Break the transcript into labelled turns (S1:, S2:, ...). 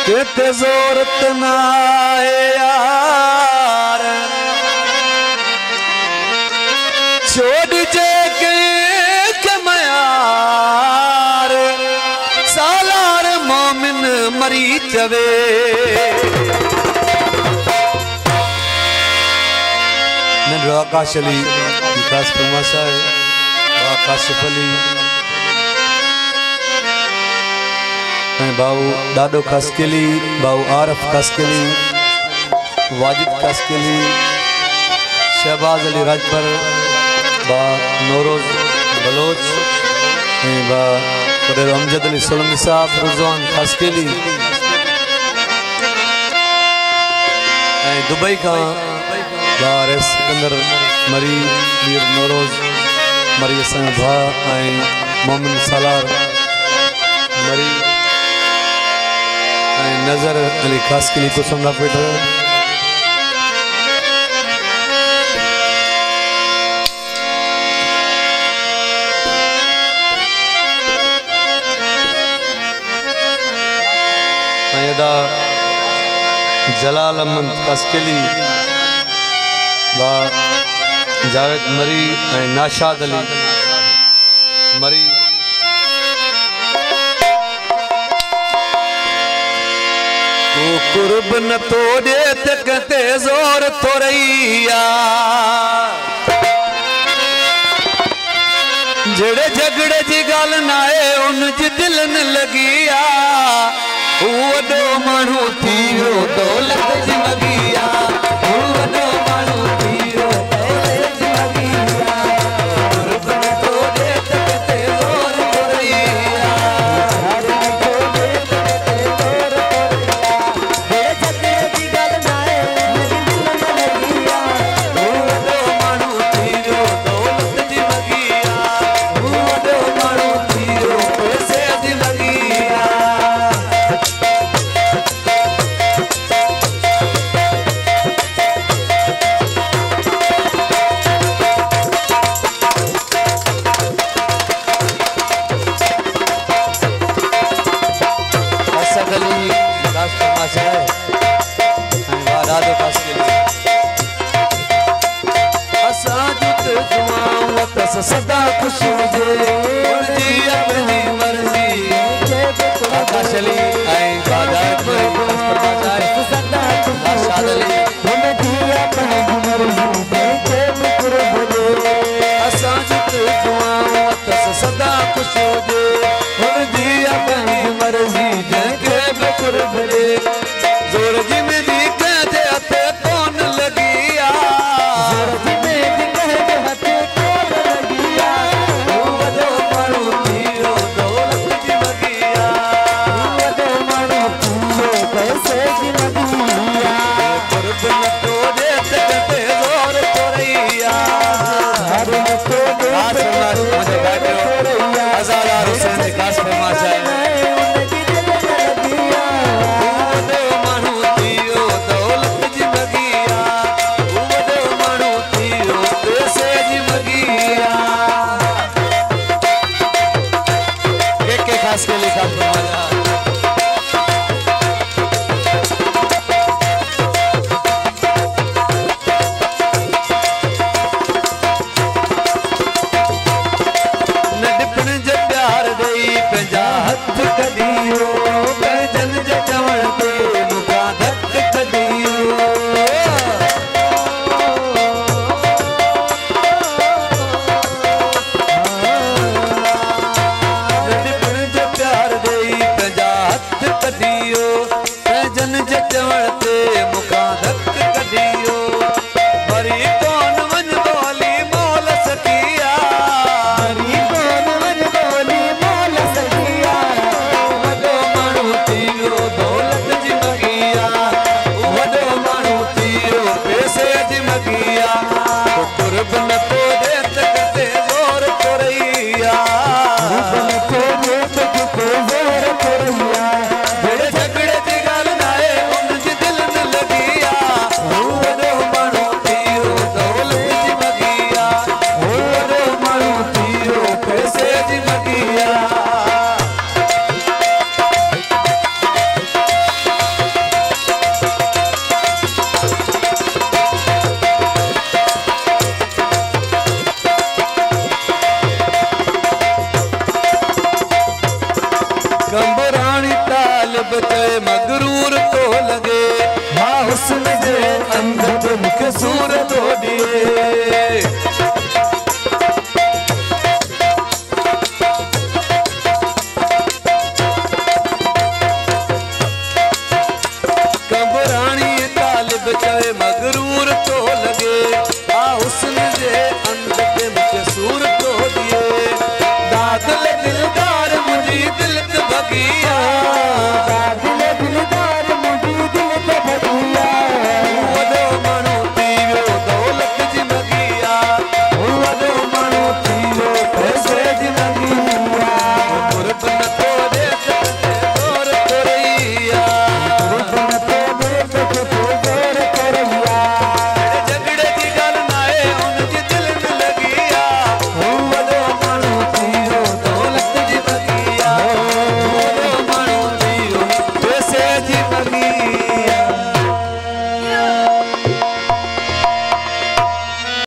S1: केते जोरत ना है यार छोड़ जे के मयार सालार मोमिन मरी चवे नंढो आकाश अली विकास परमाशा आकाशिफ अली बाऊ दादो खसकेली बाऊ आरफ खसकेली वाजिद खसकेली शहबाज अली राजपर बा नौरोज बलोच बा अमजद अली सोलंकी साहब रुजवान खसकेली दुबई का बार सिकंदर मरी वीर नौरोज मरी असा भा मोमिन सालार मरी नजर अली खसकेली को संगा पेटर यदा जलाल अहमद खसकेली बा जावेद मरी नाशाद अली मरी कुर्ब न तोड़े तकते जोर थोरैया जड़े झगड़े जी गाल नाए उन जी दिल न लगिया वडो मानू थियो दौलत जी मगिया वडो मानू थियो दौलत जी मगिया कुर्ब न तोड़े तकते जोर थोरैया सदा खुश हुजे उनजी अपनी मर्जी आकाश अली बादात सदा खुश अली उनजी अपनी मर्जी असा जुत दुआवत सदा खुश हुजे उनजी अपनी मर्जी जंहिंखे बि कुर्ब ॾे ज़ोर जी मेरी कंहिंजे हथ कोन लॻी झगड़े कंबराणी तालिब चए मगरूर तो लगे
S2: मां हुस्न जे अंदर मूंखे सूर थो ॾिए
S1: कंबराणी तालिब चए मगरूर तो लगे आ हुस्न जे अंदर मूंखे सूर तो ॾिए दादल दिलदार मुंहिंजी दिल ते भगिया
S2: दादल दिलदार मुंहिंजी दिल ते भगिया
S1: वॾो माण्हू थी वियो दौलत जी मगिया
S2: वॾो माण्हू थी वियो पैसे जी मगिया
S1: मुर्ब न थो ॾे तोर थोरैया झगड़े जी ॻाल्हि न आहे हुनजी दिल न लॻी आहे वॾो माण्हू थी वियो दौलत जी मगिया वॾो माण्हू थी वियो पैसे जी मगिया